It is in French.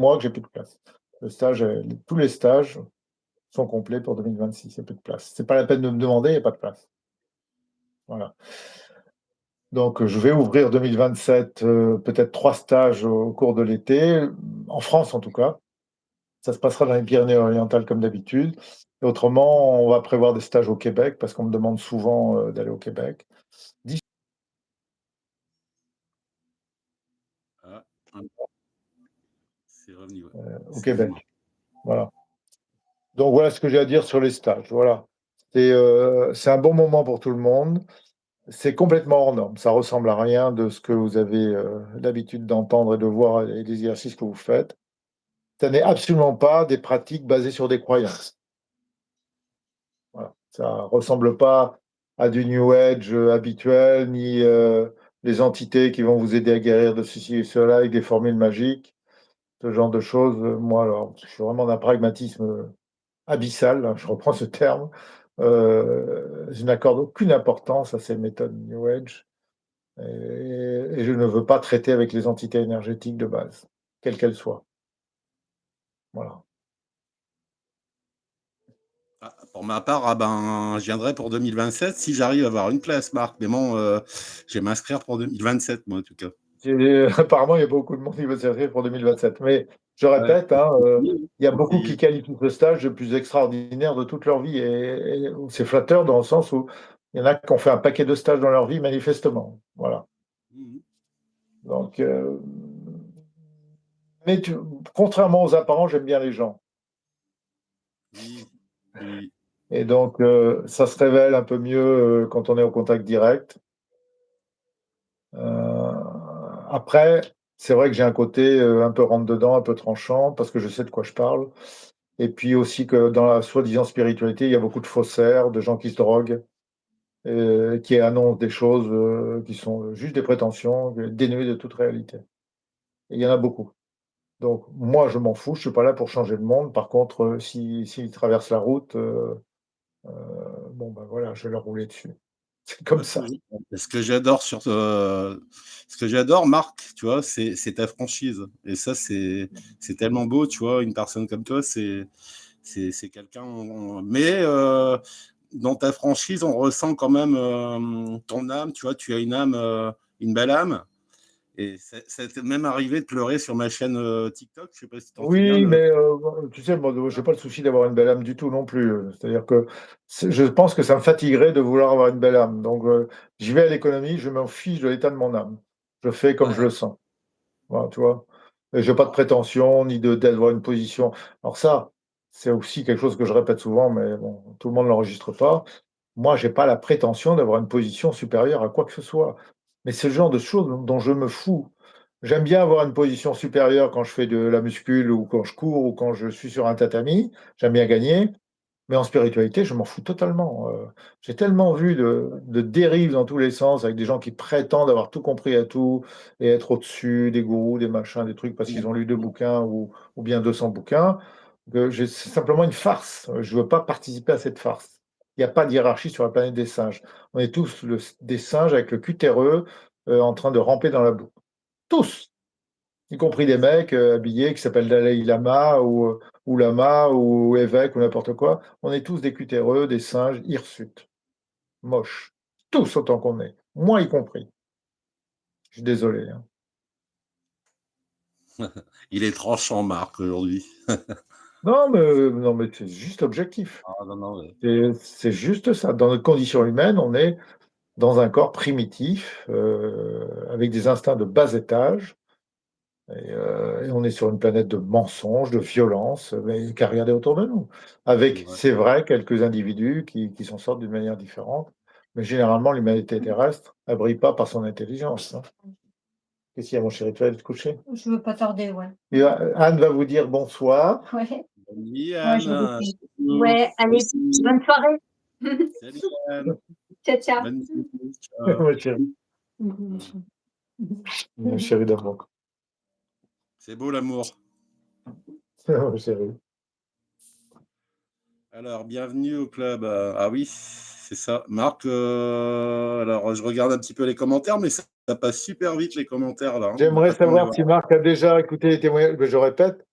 mois que j'ai plus de place. Tous les stages sont complets pour 2026, il y a plus de place. C'est pas la peine de me demander, il y a pas de place. Voilà. Donc, je vais ouvrir 2027, peut-être 3 stages au cours de l'été, en France en tout cas. Ça se passera dans les Pyrénées-Orientales comme d'habitude. Et autrement, on va prévoir des stages au Québec parce qu'on me demande souvent, d'aller au Québec. Dis Ah, ah, c'est revenu, ouais. au C'est Québec, revenu. voilà. Donc voilà ce que j'ai à dire sur les stages, voilà. C'est un bon moment pour tout le monde. C'est complètement hors norme. Ça ressemble à rien de ce que vous avez, l'habitude d'entendre et de voir et des exercices que vous faites. Ça n'est absolument pas des pratiques basées sur des croyances. Voilà. Ça ressemble pas à du New Age, habituel, ni, les entités qui vont vous aider à guérir de ceci et cela avec des formules magiques. Ce genre de choses, moi alors, je suis vraiment d'un pragmatisme, abyssal, hein, je reprends ce terme. Je n'accorde aucune importance à ces méthodes New Age et je ne veux pas traiter avec les entités énergétiques de base, quelles qu'elles soient. Voilà. Ah, pour ma part, ah ben, je viendrai pour 2027 si j'arrive à avoir une place, Marc. Mais bon, je vais m'inscrire pour 2027, moi, en tout cas. Apparemment, il y a beaucoup de monde qui veut s'inscrire pour 2027. Mais je Ouais, répète, hein, il y a faut beaucoup essayer. qui qualifient ce stage le plus extraordinaire de toute leur vie. Et c'est flatteur dans le sens où il y en a qui ont fait un paquet de stages dans leur vie, manifestement. Voilà. Mhm. Donc, mais contrairement aux apparents, j'aime bien les gens. Oui, oui. Et donc, ça se révèle un peu mieux quand on est au contact direct. Euh, Après, c'est vrai que j'ai un côté un peu rentre-dedans, un peu tranchant, parce que je sais de quoi je parle. Et puis aussi que dans la soi-disant spiritualité, il y a beaucoup de faussaires, de gens qui se droguent, qui annoncent des choses qui sont juste des prétentions, dénuées de toute réalité. Et il y en a beaucoup. Donc moi, je m'en fous, je suis pas là pour changer le monde. Par contre, s'ils traversent la route, bon ben voilà, je vais leur rouler dessus. C'est comme Moi, ça. ce que j'adore ce que j'adore, Marc, tu vois, c'est ta franchise. Et ça, c'est tellement beau, tu vois, une personne comme toi, c'est quelqu'un. Mais dans ta franchise, on ressent quand même ton âme, tu vois, tu as une âme, une belle âme. Et ça t'est même arrivé de pleurer sur ma chaîne TikTok, je sais pas si tu t'en souviens. Oui, mais tu sais, moi, j'ai pas le souci d'avoir une belle âme du tout non plus. C'est-à-dire que je pense que ça me fatiguerait de vouloir avoir une belle âme. Donc, j'y vais à l'économie, je m'en fiche de l'état de mon âme. Je fais comme je Ouais, le sens. Voilà, tu vois. Et j'ai pas de prétention ni d'avoir une position. Alors ça, c'est aussi quelque chose que je répète souvent, mais bon, tout le monde ne l'enregistre pas. Moi, j'ai pas la prétention d'avoir une position supérieure à quoi que ce soit. Mais c'est le genre de choses dont je me fous. J'aime bien avoir une position supérieure quand je fais de la muscule ou quand je cours ou quand je suis sur un tatami. J'aime bien gagner. Mais en spiritualité, je m'en fous totalement. J'ai tellement vu de dérives dans tous les sens avec des gens qui prétendent avoir tout compris à tout et être au-dessus des gourous, des machins, des trucs parce qu'ils ont lu 2 bouquins ou bien 200 bouquins, que c'est simplement une farce. Je veux pas participer à cette farce. Il y a pas de hiérarchie sur la planète des singes. On est tous des singes avec le cul terreux, en train de ramper dans la boue. Tous! Y compris des mecs, habillés qui s'appellent Dalai Lama ou Lama ou évêque ou n'importe quoi. On est tous des cutéreux, des singes hirsutes, moches. Tous autant qu'on est, moi y compris. Je suis désolé, hein. il est tranchant, Marc, aujourd'hui. Non, mais c'est juste objectif. Ah, non, non, C'est juste ça. Dans notre condition humaine, on est dans un corps primitif, avec des instincts de bas étage. Et on est sur une planète de mensonges, de violence, mais qu'à regarder autour de nous. c'est Avec, vrai. c'est vrai, quelques individus qui s'en sortent d'une manière différente, mais généralement, l'humanité terrestre, elle brille pas par son intelligence, hein. Qu'est-ce qu'il y a, mon chéri? Tu vas aller te coucher? Je veux pas tarder, ouais. Et Anne va vous dire bonsoir. Ouais, Bonne nuit, moi je Anne. vous dis. Bisous. Ouais, allez, bonne soirée. Salut, Anne. Ciao, ciao. Bonne nuit. Ciao. Mon chéri. Mon chéri d'amour. C'est beau l'amour. Mon chéri. Alors, bienvenue au club. Ah oui, c'est ça. Marc, alors je regarde un petit peu les commentaires, mais ça passe super vite les commentaires là, hein. Il y a J'aimerais pas de temps de les savoir voir. si Marc a déjà écouté les témoignages. Je répète,